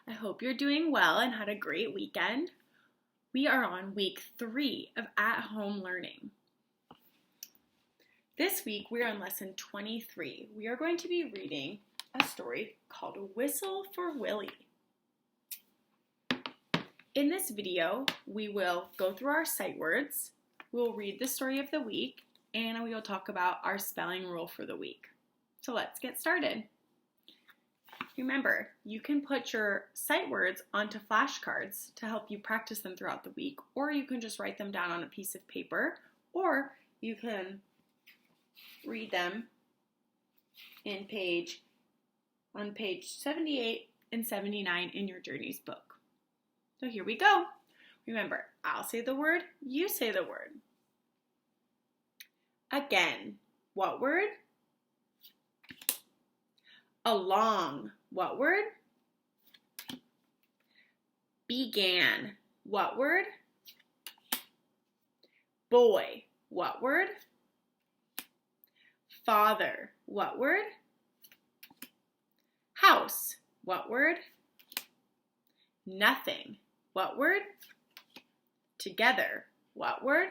I hope you're doing well and had a great weekend. We are on week 3 of at-home learning. This week we are on lesson 23. We are going to be reading a story called Whistle for Willie. In this video, we will go through our sight words, we'll read the story of the week, and we will talk about our spelling rule for the week. So let's get started. Remember, you can put your sight words onto flashcards to help you practice them throughout the week, or you can just write them down on a piece of paper, or you can read them on page 78 and 79 in your Journeys book. So here we go. Remember, I'll say the word, you say the word. Again, what word? Along, what word? Began, what word? Boy, what word? Father, what word? House, what word? Nothing, what word? Together, what word?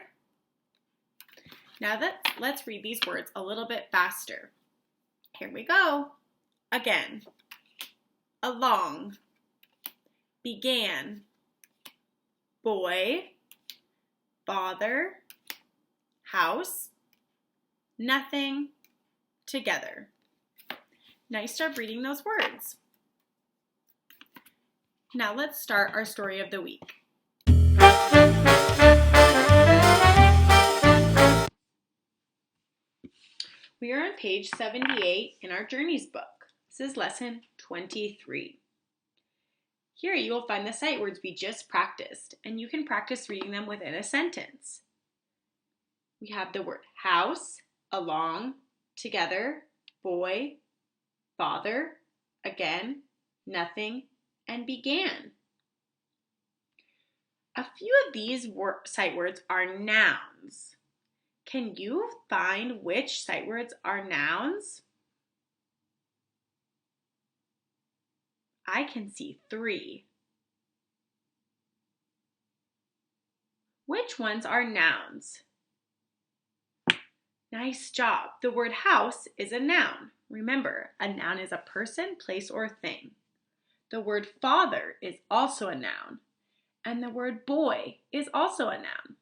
Now let's read these words a little bit faster. Here we go. Again, along, began, boy, father, house, nothing, together. Nice job reading those words. Now let's start our story of the week. We are on page 78 in our Journeys book. This is lesson 23. Here you will find the sight words we just practiced, and you can practice reading them within a sentence. We have the word house, along, together, boy, father, again, nothing, and began. A few of these sight words are nouns. Can you find which sight words are nouns? I can see 3. Which ones are nouns? Nice job. The word house is a noun. Remember, a noun is a person, place, or thing. The word father is also a noun. And the word boy is also a noun.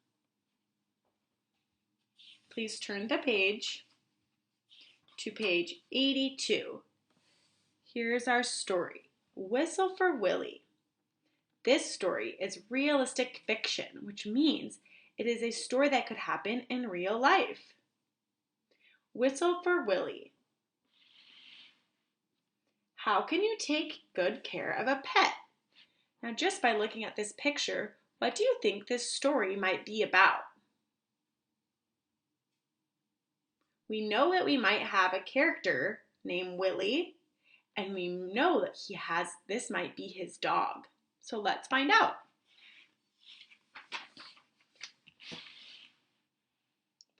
Please turn the page to page 82. Here's our story, Whistle for Willie. This story is realistic fiction, which means it is a story that could happen in real life. Whistle for Willie. How can you take good care of a pet? Now, just by looking at this picture, what do you think this story might be about? We know that we might have a character named Willie, and we know that this might be his dog. So let's find out.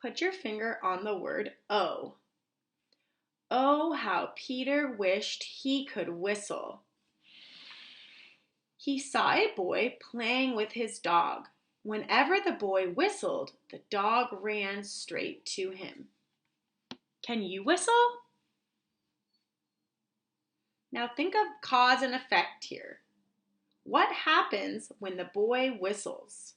Put your finger on the word O. Oh, how Peter wished he could whistle. He saw a boy playing with his dog. Whenever the boy whistled, the dog ran straight to him. Can you whistle? Now think of cause and effect here. What happens when the boy whistles?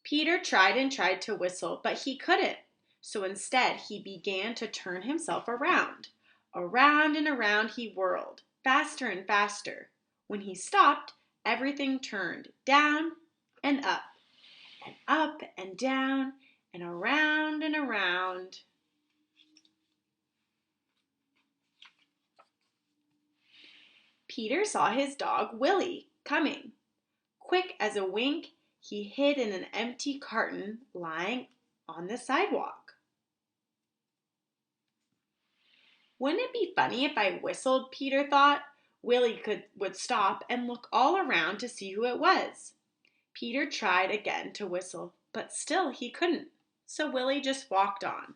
Peter tried and tried to whistle, but he couldn't. So instead, he began to turn himself around. Around and around he whirled, faster and faster. When he stopped, everything turned down and up and down and around and around. Peter saw his dog Willie coming. Quick as a wink, he hid in an empty carton lying on the sidewalk. Wouldn't it be funny if I whistled, Peter thought. Willie would stop and look all around to see who it was. Peter tried again to whistle, but still he couldn't, so Willie just walked on.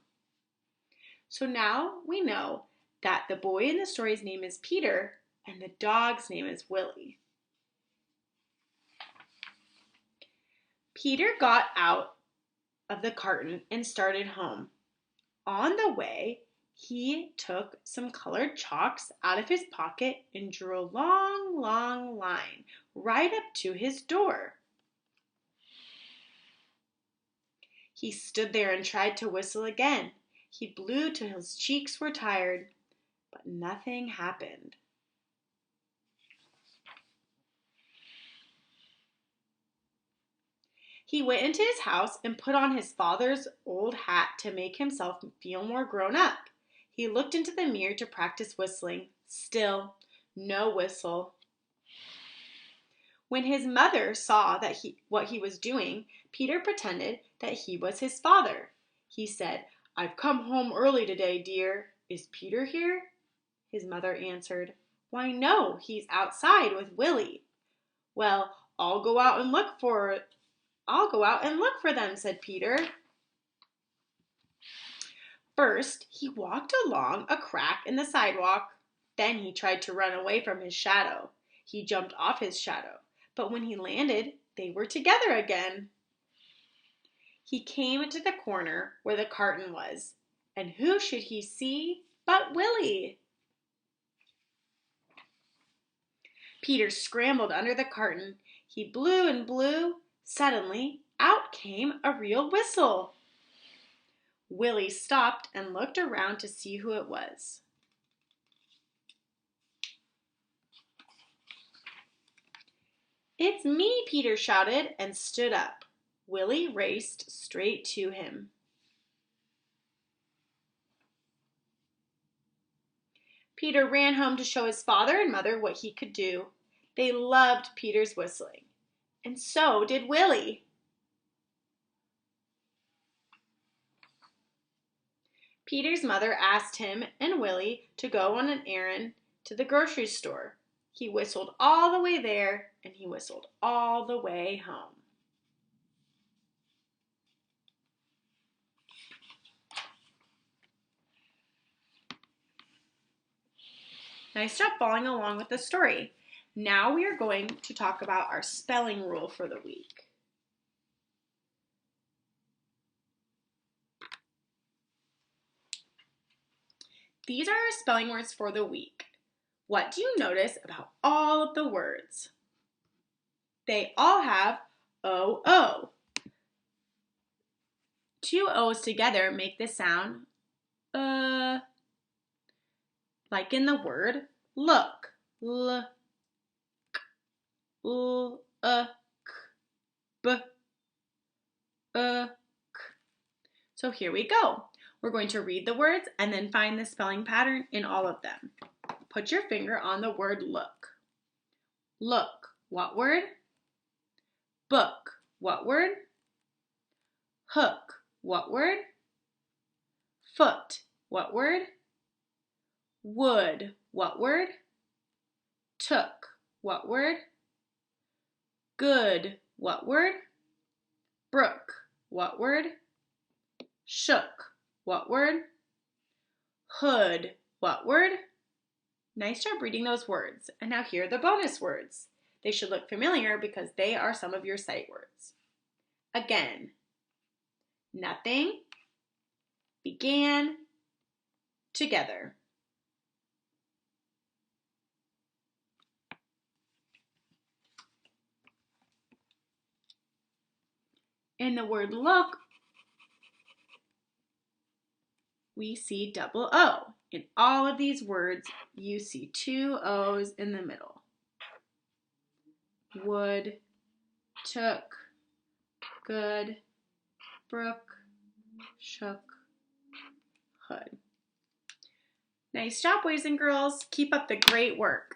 So now we know that the boy in the story's name is Peter and the dog's name is Willie. Peter got out of the carton and started home. On the way, he took some colored chalks out of his pocket and drew a long, long line right up to his door. He stood there and tried to whistle again. He blew till his cheeks were tired, but nothing happened. He went into his house and put on his father's old hat to make himself feel more grown up. He looked into the mirror to practice whistling. Still, no whistle. When his mother saw what he was doing, Peter pretended that he was his father. He said, "I've come home early today, dear. Is Peter here?" His mother answered, "Why, no, he's outside with Willie." "Well, I'll go out and look for them," said Peter. First, he walked along a crack in the sidewalk. Then he tried to run away from his shadow. He jumped off his shadow, but when he landed, they were together again. He came to the corner where the carton was, and who should he see but Willie? Peter scrambled under the carton. He blew and blew. Suddenly, out came a real whistle. Willie stopped and looked around to see who it was. "It's me," Peter shouted and stood up. Willie raced straight to him. Peter ran home to show his father and mother what he could do. They loved Peter's whistling, and so did Willie. Peter's mother asked him and Willie to go on an errand to the grocery store. He whistled all the way there, and he whistled all the way home. Nice job following along with the story. Now we are going to talk about our spelling rule for the week. These are our spelling words for the week. What do you notice about all of the words? They all have O-O. Two O's together make the sound like in the word look. L, k, l, k, b, k. So here we go. We're going to read the words and then find the spelling pattern in all of them. Put your finger on the word look. Look, what word? Book, what word? Hook, what word? Foot, what word? Wood, what word? Took, what word? Good, what word? Brook, what word? Shook, what word? Hood, what word? Nice job reading those words. And now here are the bonus words. They should look familiar because they are some of your sight words. Again, nothing, began, together. In the word look, we see double O. In all of these words, you see two O's in the middle. Wood, took, good, brook, shook, hood. Nice job, boys and girls. Keep up the great work.